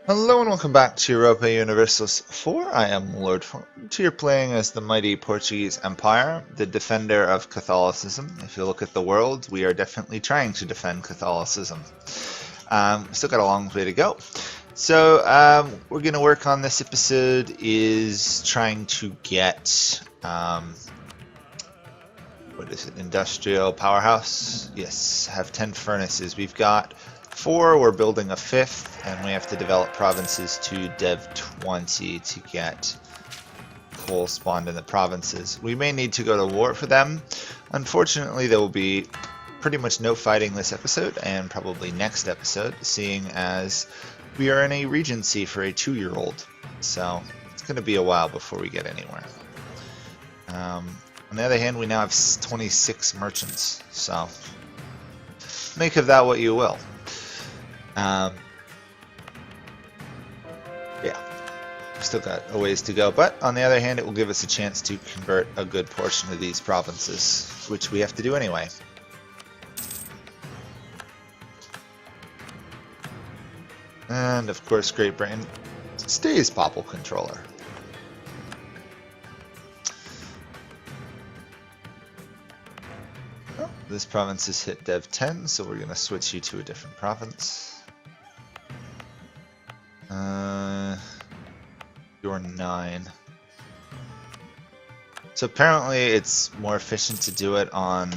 Hello and welcome back to Europa Universalis 4. I am Lord Forwind. You're playing as the mighty Portuguese Empire, the defender of Catholicism. If you look at the world, we are definitely trying to defend Catholicism. Still got a long way to go. So we're going to work on this episode is trying to get, what is it, industrial powerhouse? Yes, have 10 furnaces. We've got 4, we're building a 5th, and we have to develop provinces to Dev 20 to get coal spawned in the provinces. We may need to go to war for them. Unfortunately, there will be pretty much no fighting this episode, and probably next episode, seeing as we are in a regency for a 2-year-old. So it's going to be a while before we get anywhere. On the other hand, we now have 26 merchants, so make of that what you will. Yeah, still got a ways to go, but on the other hand, it will give us a chance to convert a good portion of these provinces, which we have to do anyway. And of course, Great Britain stays Papal controller. Oh, this province is hit Dev 10, so we're going to switch you to a different province. You're 9. So apparently it's more efficient to do it on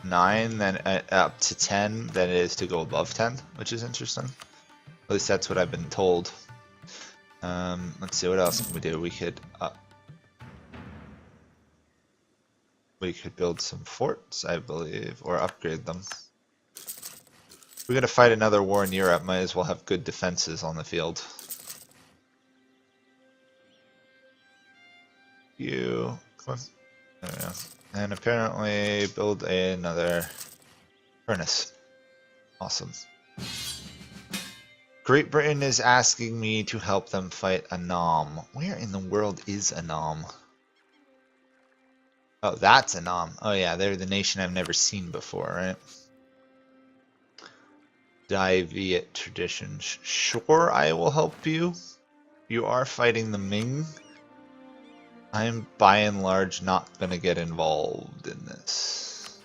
9 than up to 10 than it is to go above 10, which is interesting. At least that's what I've been told. Let's see, what else can we do? We could build some forts, I believe, or upgrade them. We're going to fight another war in Europe, might as well have good defenses on the field. You, come on. There we go. And apparently build another furnace. Awesome. Great Britain is asking me to help them fight Annam. Where in the world is Annam? Oh, that's Annam. Oh yeah, they're the nation I've never seen before, right? Diviate traditions. Sure, I will help you. You are fighting the Ming. I'm by and large not going to get involved in this.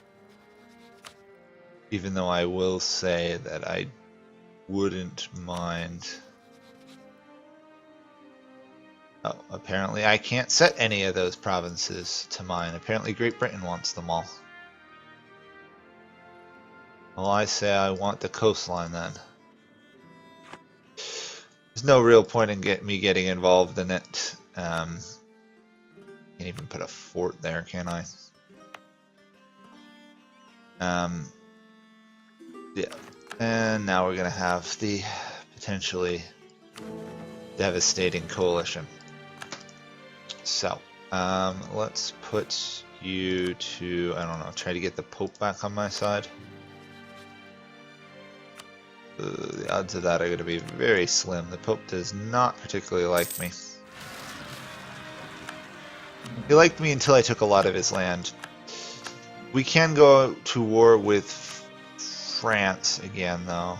Even though I will say that I wouldn't mind. Oh, apparently I can't set any of those provinces to mine. Apparently Great Britain wants them all. Well, I say I want the coastline then. There's no real point in me getting involved in it. Can't even put a fort there, can I? Yeah. And now we're gonna have the potentially devastating coalition. So, let's put you to, I don't know, try to get the Pope back on my side. The odds of that are going to be very slim. The Pope does not particularly like me. He liked me until I took a lot of his land. We can go to war with France again, though.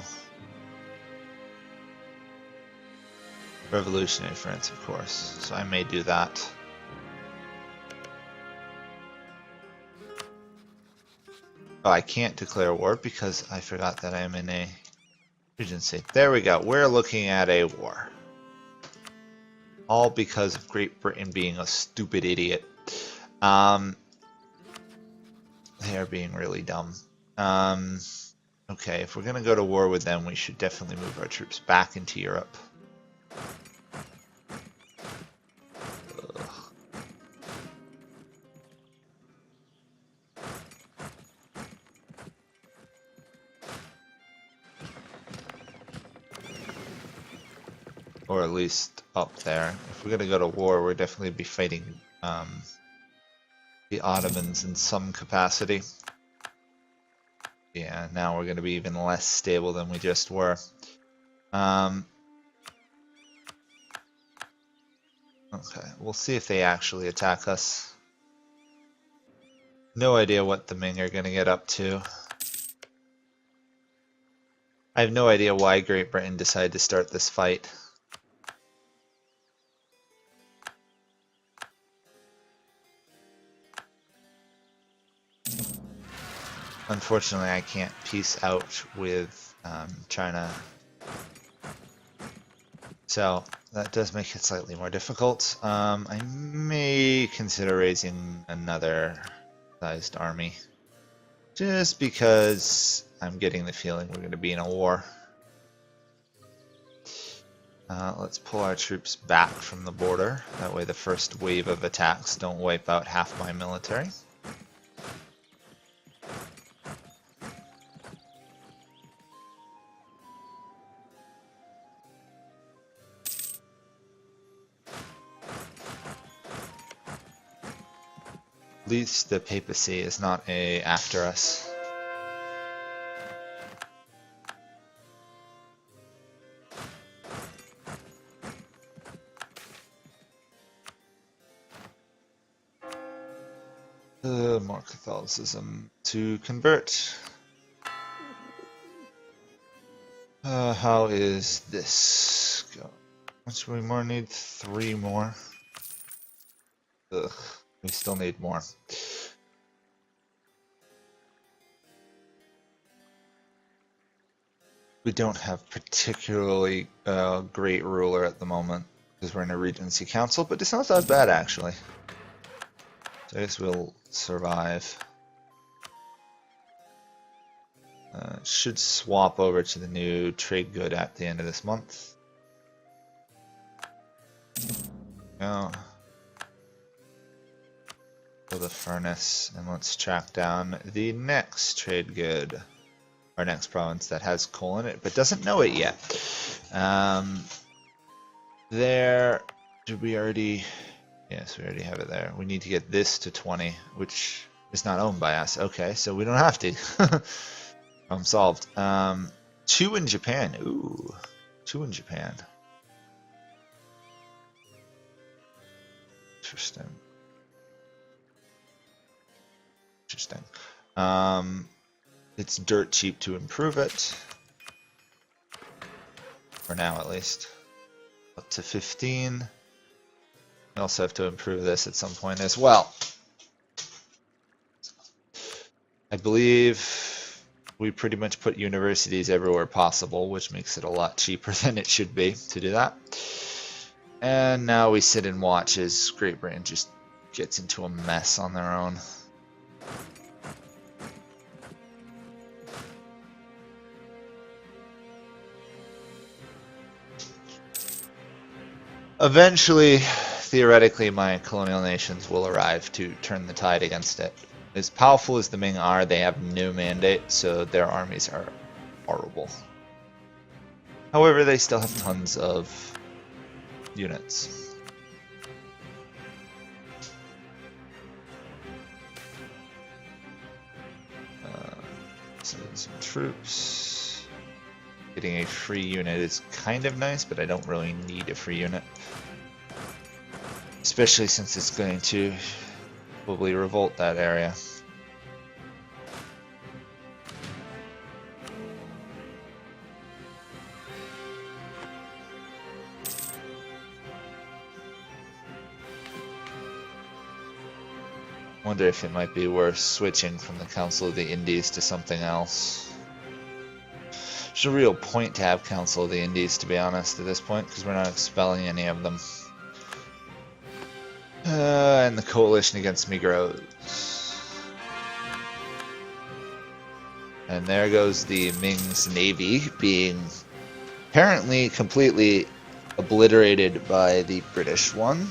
Revolutionary France, of course. So I may do that. Oh, I can't declare war because I forgot that I'm in a regency. There we go. We're looking at a war. All because of Great Britain being a stupid idiot. They are being really dumb. Okay, if we're going to go to war with them, we should definitely move our troops back into Europe. Ugh. Or at least up there. If we're going to go to war, we'll definitely be fighting the Ottomans in some capacity. Yeah, now we're going to be even less stable than we just were. Okay, we'll see if they actually attack us. No idea what the Ming are going to get up to. I have no idea why Great Britain decided to start this fight. Unfortunately, I can't peace out with China. So that does make it slightly more difficult. I may consider raising another sized army. Just because I'm getting the feeling we're going to be in a war. Let's pull our troops back from the border. That way the first wave of attacks don't wipe out half my military. At least the papacy is not after us. More Catholicism to convert. How is this going? How much do we more need? 3 more. Ugh, we still need more. We don't have particularly great ruler at the moment because we're in a regency council, but it's not that bad actually. So I guess we'll survive. Should swap over to the new trade good at the end of this month. No. Build a furnace, and let's track down the next trade good. Our next province that has coal in it, but doesn't know it yet. There, did we already? Yes, we already have it there. We need to get this to 20, which is not owned by us. Okay, so we don't have to. Problem solved. 2 in Japan. Ooh, 2 in Japan. Interesting. Interesting. It's dirt cheap to improve it. For now, at least. Up to 15. We also have to improve this at some point as well. I believe we pretty much put universities everywhere possible, which makes it a lot cheaper than it should be to do that. And now we sit and watch as Great Britain just gets into a mess on their own. Eventually, theoretically, my colonial nations will arrive to turn the tide against it. As powerful as the Ming are, they have no mandate, so their armies are horrible. However, they still have tons of units. Some troops. Getting a free unit is kind of nice, but I don't really need a free unit. Especially since it's going to probably revolt that area. Wonder if it might be worth switching from the Council of the Indies to something else. There's a real point to have Council of the Indies, to be honest, at this point, because we're not expelling any of them. And the coalition against me grows. And there goes the Ming's navy being apparently completely obliterated by the British one.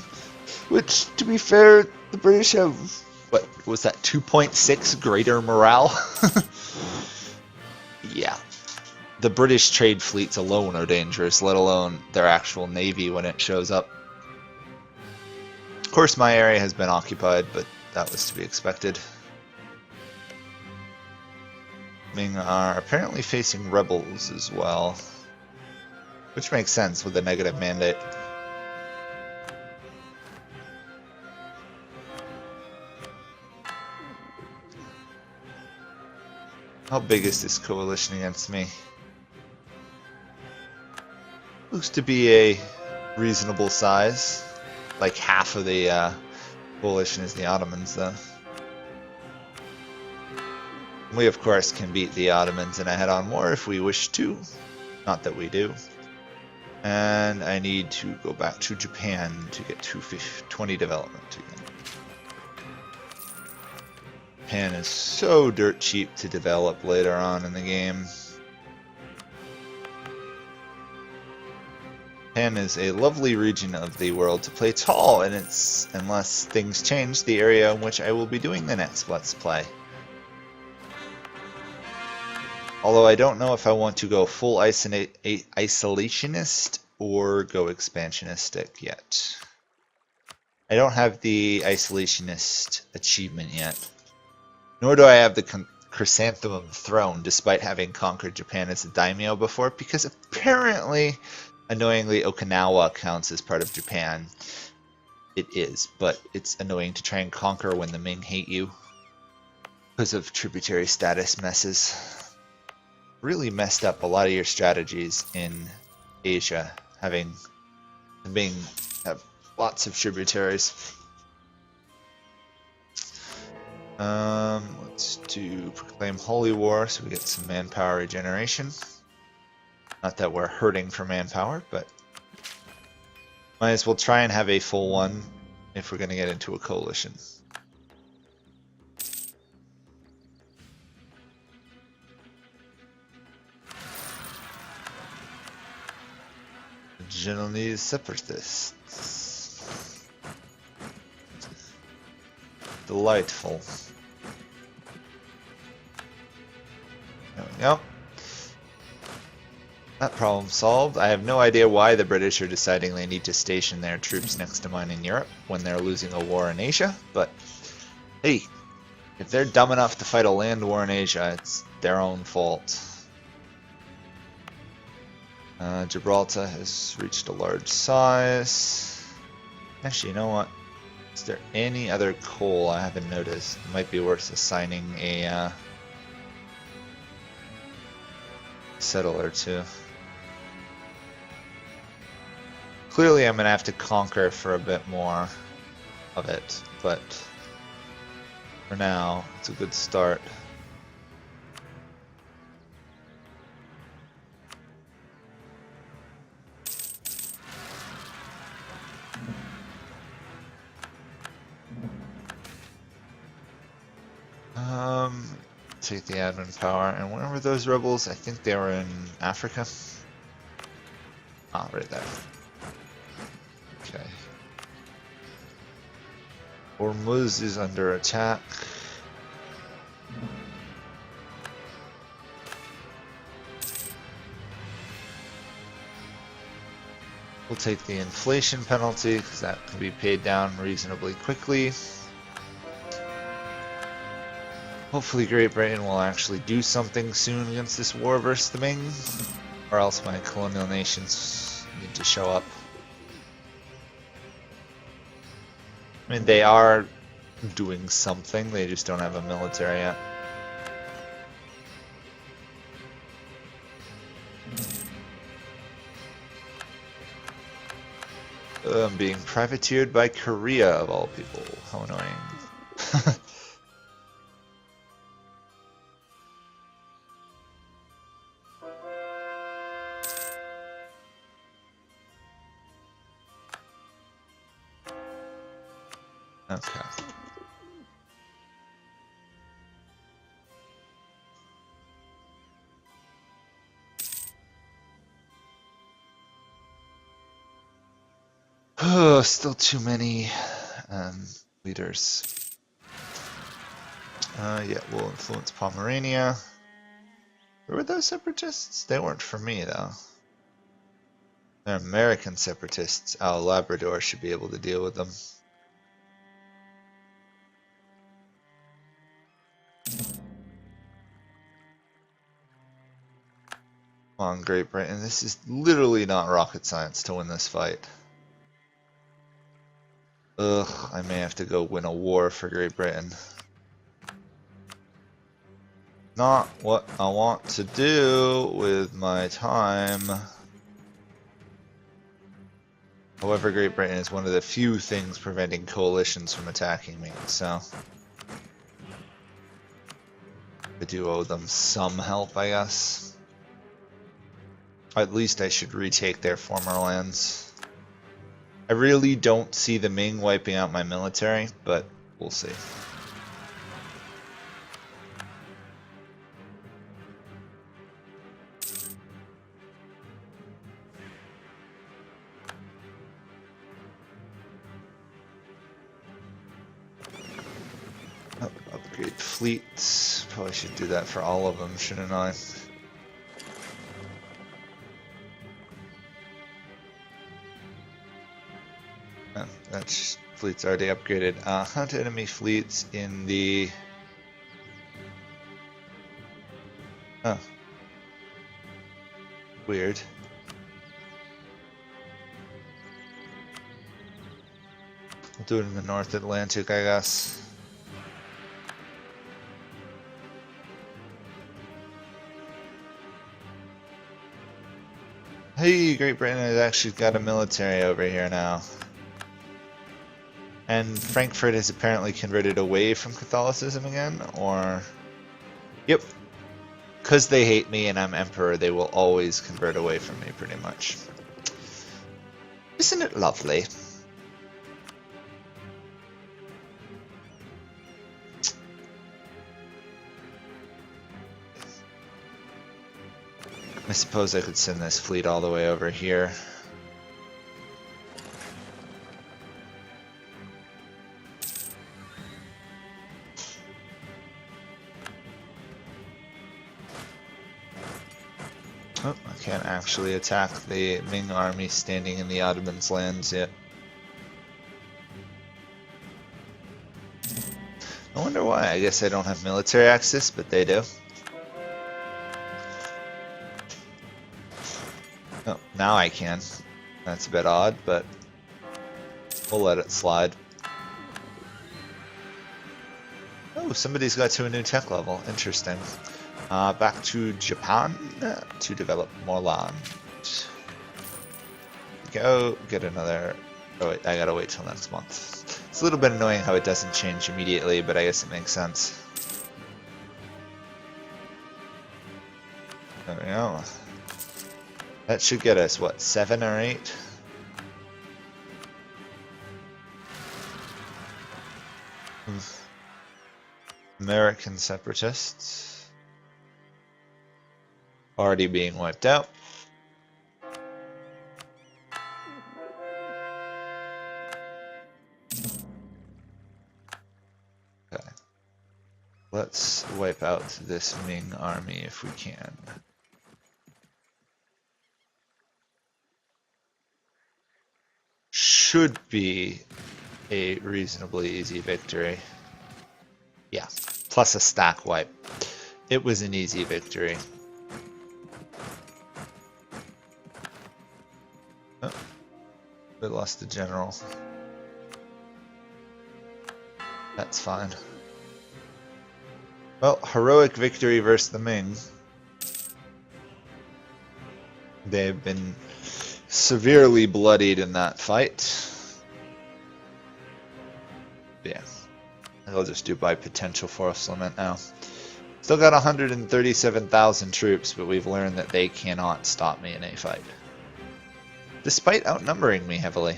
Which, to be fair, the British have, what was that, 2.6 greater morale? Yeah. The British trade fleets alone are dangerous, let alone their actual navy when it shows up. Of course, my area has been occupied, but that was to be expected. Ming are apparently facing rebels as well, which makes sense with a negative mandate. How big is this coalition against me? Looks to be a reasonable size. Like half of the coalition is the Ottomans, though. We, of course, can beat the Ottomans in a head-on war if we wish to. Not that we do. And I need to go back to Japan to get 20 development again. Japan is so dirt cheap to develop later on in the game. Japan is a lovely region of the world to play tall, and it's, unless things change, the area in which I will be doing the next Let's Play. Although I don't know if I want to go full isolationist or go expansionistic yet. I don't have the isolationist achievement yet. Nor do I have the Chrysanthemum Throne, despite having conquered Japan as a daimyo before, because apparently, annoyingly, Okinawa counts as part of Japan. It is, but it's annoying to try and conquer when the Ming hate you because of tributary status messes. Really messed up a lot of your strategies in Asia, having the Ming have lots of tributaries. Let's do Proclaim Holy War so we get some manpower regeneration. Not that we're hurting for manpower, but might as well try and have a full one if we're going to get into a coalition. Genoese separatists. Delightful. There we go. That problem solved. I have no idea why the British are deciding they need to station their troops next to mine in Europe when they're losing a war in Asia, but hey, if they're dumb enough to fight a land war in Asia, it's their own fault. Gibraltar has reached a large size. Actually, you know what? Is there any other coal I haven't noticed? It might be worth assigning a settler to. Clearly I'm going to have to conquer for a bit more of it, but for now, it's a good start. Take the admin power, and where were those rebels? I think they were in Africa. Ah, right there. Okay. Hormuz is under attack. We'll take the inflation penalty because that can be paid down reasonably quickly. Hopefully Great Britain will actually do something soon against this war versus the Ming, or else my colonial nations need to show up. I mean, they are doing something, they just don't have a military yet. I'm being privateered by Korea, of all people. How annoying. Okay. Oh, still too many leaders. Yeah, we'll influence Pomerania. Where were those separatists? They weren't for me, though. They're American separatists. Oh, Labrador should be able to deal with them. Come on, Great Britain. This is literally not rocket science to win this fight. Ugh, I may have to go win a war for Great Britain. Not what I want to do with my time. However, Great Britain is one of the few things preventing coalitions from attacking me, so... I do owe them some help, I guess. At least I should retake their former lands. I really don't see the Ming wiping out my military, but we'll see. Oh, upgrade fleets. Probably should do that for all of them, shouldn't I? Oh, that's fleet's already upgraded. Hunt enemy fleets in the... Oh. Weird. We'll do it in the North Atlantic, I guess. Hey, Great Britain has actually got a military over here now. And Frankfurt has apparently converted away from Catholicism again, or... Yep. Because they hate me and I'm emperor, they will always convert away from me, pretty much. Isn't it lovely? I suppose I could send this fleet all the way over here. Oh, I can't actually attack the Ming army standing in the Ottomans' lands yet. I wonder why. I guess I don't have military access, but they do. Oh, now I can. That's a bit odd, but we'll let it slide. Oh, somebody's got to a new tech level. Interesting. Back to Japan to develop more land. Go get another... Oh wait, I gotta wait till next month. It's a little bit annoying how it doesn't change immediately, but I guess it makes sense. There we go. That should get us, what, 7 or 8? American separatists. Already being wiped out. Okay. Let's wipe out this Ming army if we can. Should be a reasonably easy victory. Yeah, plus a stack wipe. It was an easy victory. Oh, we lost the general. That's fine. Well, heroic victory versus the Ming. They've been severely bloodied in that fight. Yeah. I'll just do by potential force limit now. Still got 137,000 troops, but we've learned that they cannot stop me in a fight. Despite outnumbering me heavily.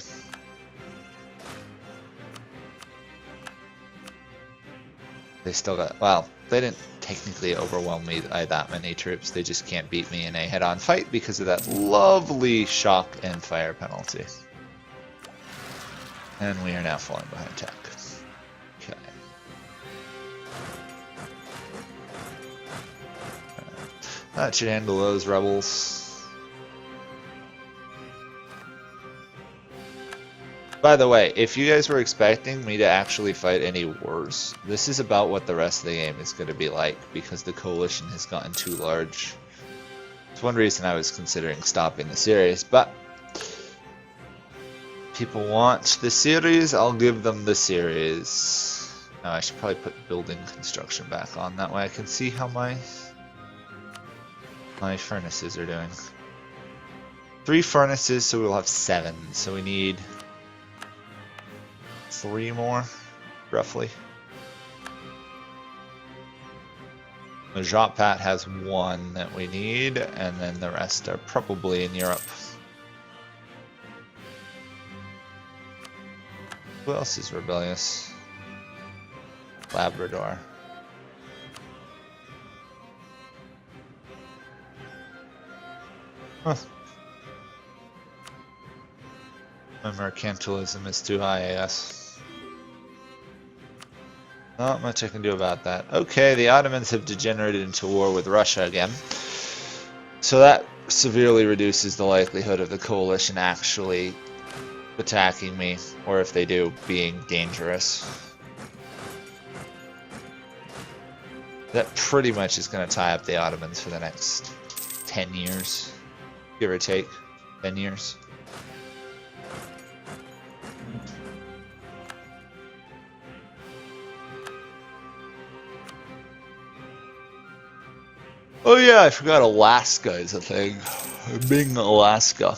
They still got, well, they didn't technically overwhelm me by that many troops. They just can't beat me in a head-on fight because of that lovely shock and fire penalty. And we are now falling behind tech. Okay. That should handle those rebels. By the way, if you guys were expecting me to actually fight any wars, this is about what the rest of the game is going to be like, because the coalition has gotten too large. It's one reason I was considering stopping the series, but people want the series, I'll give them the series. Oh, I should probably put building construction back on, that way I can see how my furnaces are doing. 3 furnaces, so we'll have 7, so we need 3 more, roughly. The Jotpat has one that we need, and then the rest are probably in Europe. Who else is rebellious? Labrador. Huh. My mercantilism is too high, I guess. Not much I can do about that. Okay, the Ottomans have degenerated into war with Russia again. So that severely reduces the likelihood of the coalition actually attacking me, or if they do, being dangerous. That pretty much is going to tie up the Ottomans for the next 10 years, give or take 10 years. Oh yeah, I forgot Alaska is a thing. Bing, Alaska.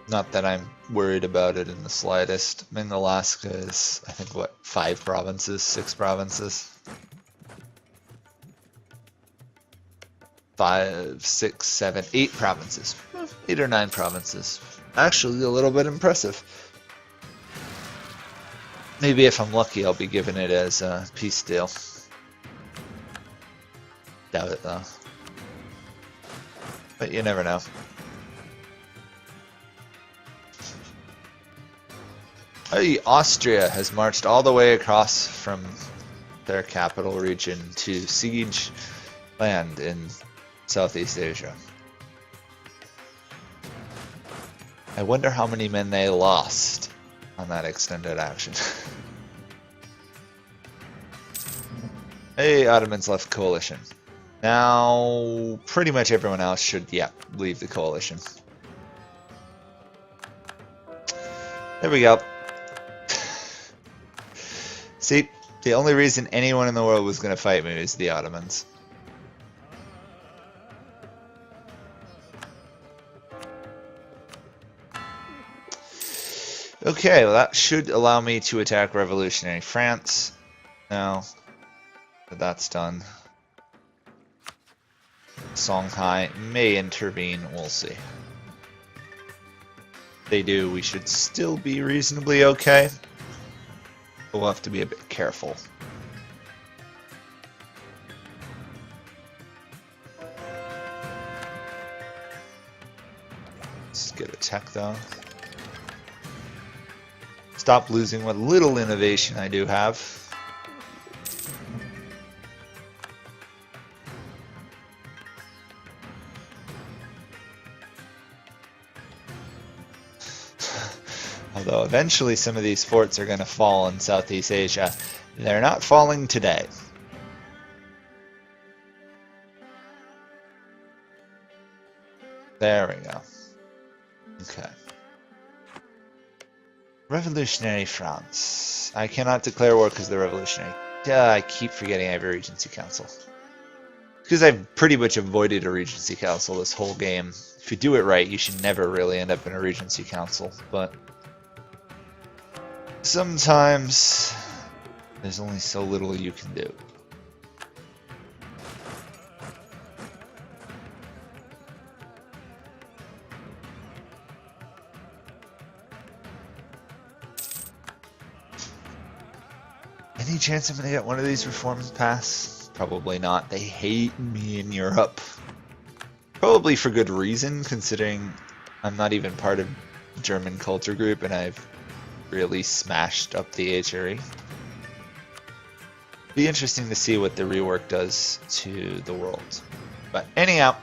Not that I'm worried about it in the slightest. Ming, Alaska is, I think, what, 5 provinces, 6 provinces? 5, 6, 7, 8 provinces. 8 or 9 provinces. Actually, a little bit impressive. Maybe if I'm lucky, I'll be given it as a peace deal. Doubt it though. But you never know. Hey, Austria has marched all the way across from their capital region to siege land in Southeast Asia. I wonder how many men they lost on that extended action. Hey, Ottomans left coalition. Now, pretty much everyone else should, yeah, leave the coalition. There we go. See, the only reason anyone in the world was going to fight me was the Ottomans. Okay, well that should allow me to attack revolutionary France. Now that that's done, Songhai may intervene, we'll see. If they do, we should still be reasonably okay. But we'll have to be a bit careful. Let's get a tech though. Stop losing what little innovation I do have. Although eventually some of these forts are going to fall in Southeast Asia. They're not falling today. There we go. Okay. Revolutionary France. I cannot declare war because they're revolutionary. I keep forgetting I have a Regency Council. Because I've pretty much avoided a Regency Council this whole game. If you do it right, you should never really end up in a Regency Council, but sometimes there's only so little you can do. Any chance I'm going to get one of these reforms passed? Probably not. They hate me in Europe. Probably for good reason, considering I'm not even part of German culture group and I've really smashed up the HRE. Be interesting to see what the rework does to the world. But anyhow,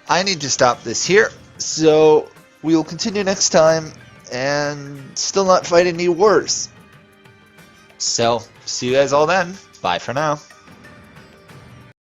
I need to stop this here, so we'll continue next time and still not fight any wars. So, see you guys all then. Bye for now.